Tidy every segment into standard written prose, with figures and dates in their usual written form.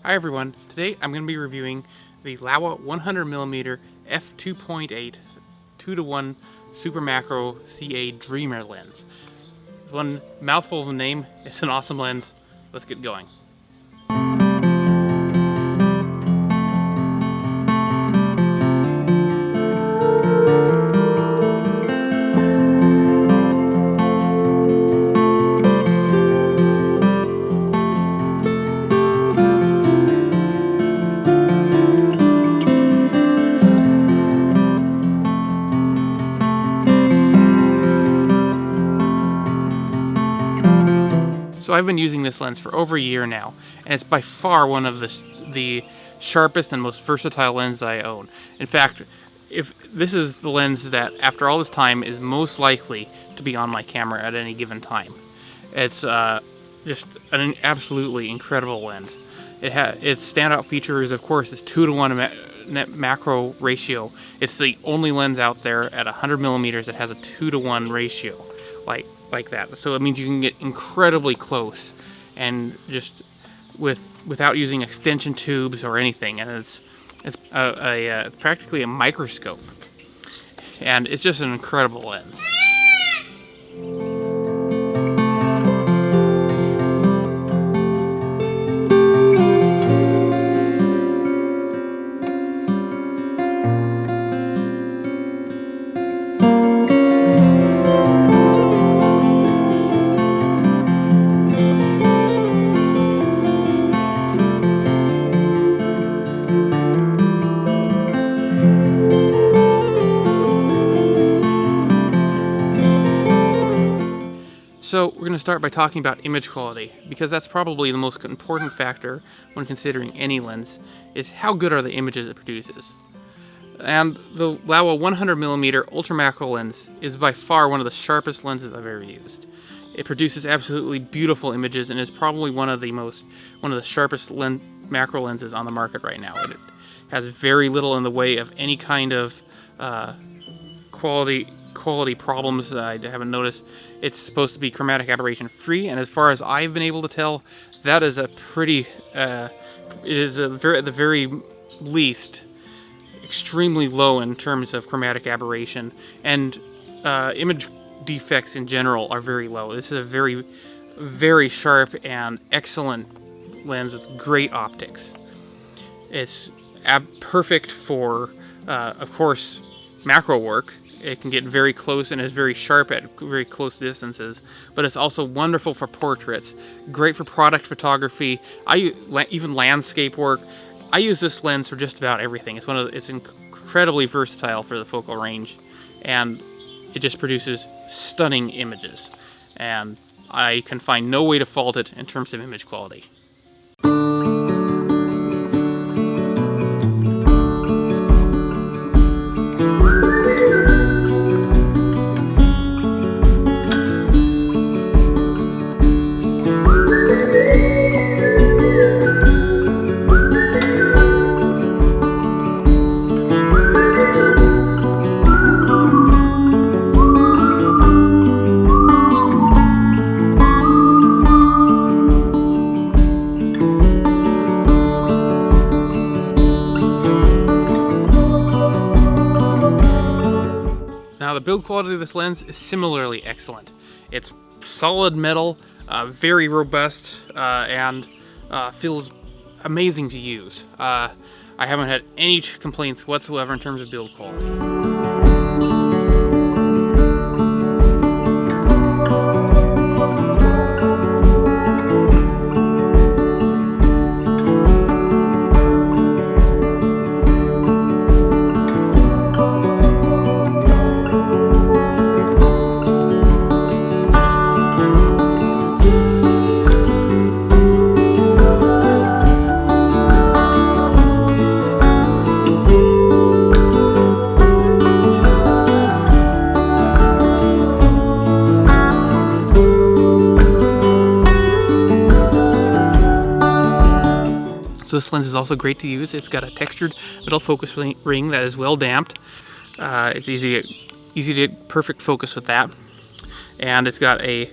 Hi everyone, today I'm going to be reviewing the Laowa 100mm f2.8 2:1 Super Macro CA Dreamer lens. One mouthful of a name, it's an awesome lens. Let's get going. So I've been using this lens for over a year now, and it's by far one of the sharpest and most versatile lenses I own. In fact, if this is the lens that, after all this time, is most likely to be on my camera at any given time. It's just an absolutely incredible lens. Its standout feature is, of course, its 2:1 net macro ratio. It's the only lens out there at 100mm that has a 2:1 ratio like that. So it means you can get incredibly close and just without using extension tubes or anything, and it's practically a microscope, and it's just an incredible lens. So we're going to start by talking about image quality, because that's probably the most important factor when considering any lens, is how good are the images it produces. And the Laowa 100mm ultra macro lens is by far one of the sharpest lenses I've ever used. It produces absolutely beautiful images and is probably one of the sharpest macro lenses on the market right now. It has very little in the way of any kind of quality problems that I haven't noticed. It's supposed to be chromatic aberration free, and as far as I've been able to tell, that is a pretty it is at the very least extremely low in terms of chromatic aberration, and image defects in general are very low. This is a very sharp and excellent lens with great optics. It's perfect for of course macro work. It can get very close and is very sharp at very close distances, but it's also wonderful for portraits, great for product photography, even landscape work. I use this lens for just about everything. It's incredibly versatile for the focal range, and it just produces stunning images, and I can find no way to fault it in terms of image quality. Now, the build quality of this lens is similarly excellent. It's solid metal, very robust, and feels amazing to use. I haven't had any complaints whatsoever in terms of build quality. So this lens is also great to use. It's got a textured metal focus ring that is well damped. It's easy to get perfect focus with that. And it's got a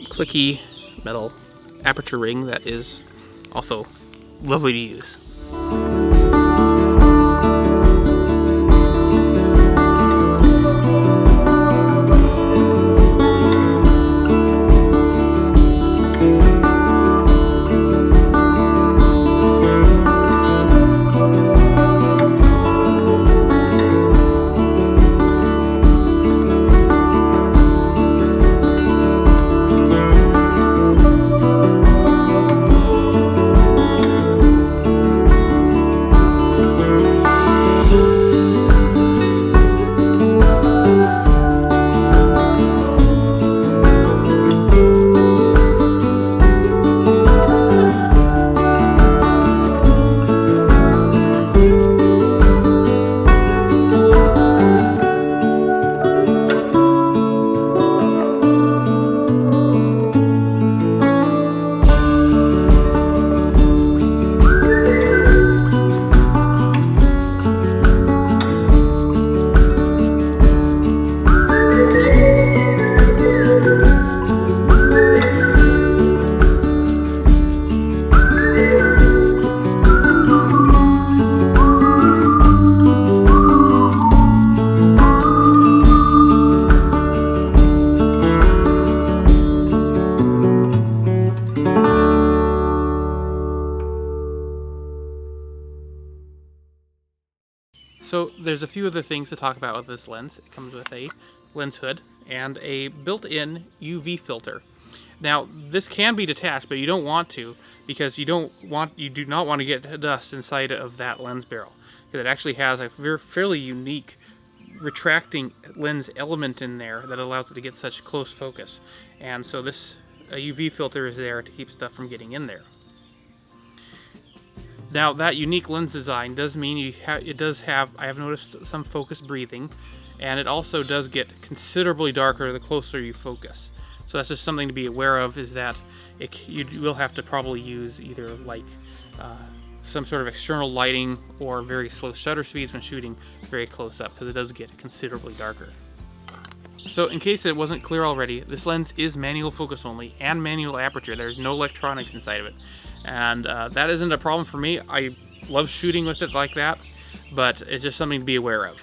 clicky metal aperture ring that is Also lovely to use. So there's a few other things to talk about with this lens. It comes with a lens hood and a built-in UV filter. Now this can be detached, but you don't want to, because you do not want to get dust inside of that lens barrel, because it actually has a fairly unique retracting lens element in there that allows it to get such close focus. And so this UV filter is there to keep stuff from getting in there. Now that unique lens design does mean it does have, I have noticed, some focus breathing, and it also does get considerably darker the closer you focus. So that's just something to be aware of, is that you will have to probably use either like some sort of external lighting or very slow shutter speeds when shooting very close up, because it does get considerably darker. So in case it wasn't clear already, this lens is manual focus only and manual aperture. There's no electronics inside of it. And that isn't a problem for me. I love shooting with it like that, but it's just something to be aware of.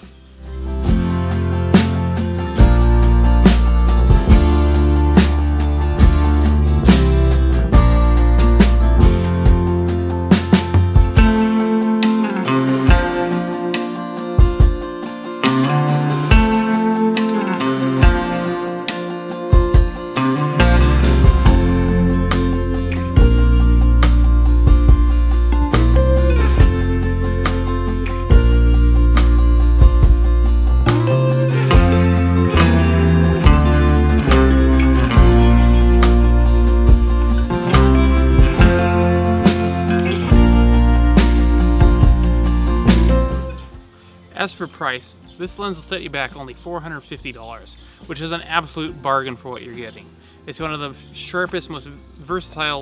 As for price, this lens will set you back only $450, which is an absolute bargain for what you're getting. It's one of the sharpest, most versatile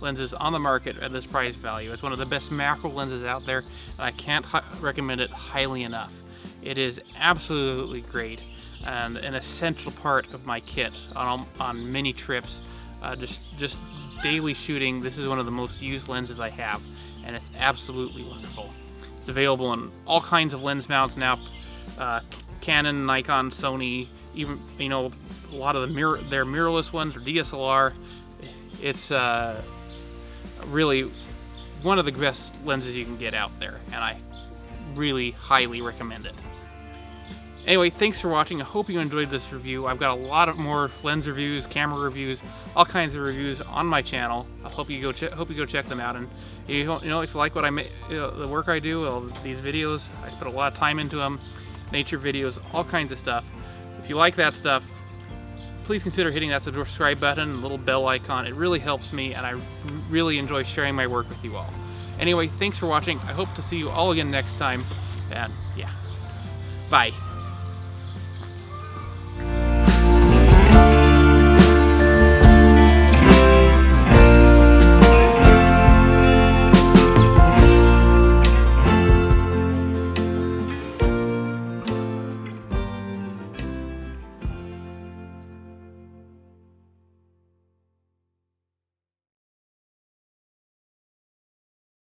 lenses on the market at this price value. It's one of the best macro lenses out there, and I can't recommend it highly enough. It is absolutely great and an essential part of my kit on many trips. Just daily shooting, this is one of the most used lenses I have, and it's absolutely wonderful. It's available in all kinds of lens mounts now, Canon, Nikon, Sony, even, you know, a lot of their mirrorless ones or DSLR. It's really one of the best lenses you can get out there, and I really highly recommend it. Anyway, thanks for watching. I hope you enjoyed this review. I've got a lot of more lens reviews, camera reviews, all kinds of reviews on my channel. I hope you go check them out. And if you like what I make, the work I do, these videos, I put a lot of time into them. Nature videos, all kinds of stuff. If you like that stuff, please consider hitting that subscribe button and little bell icon. It really helps me, and I really enjoy sharing my work with you all. Anyway, thanks for watching. I hope to see you all again next time. And yeah, bye.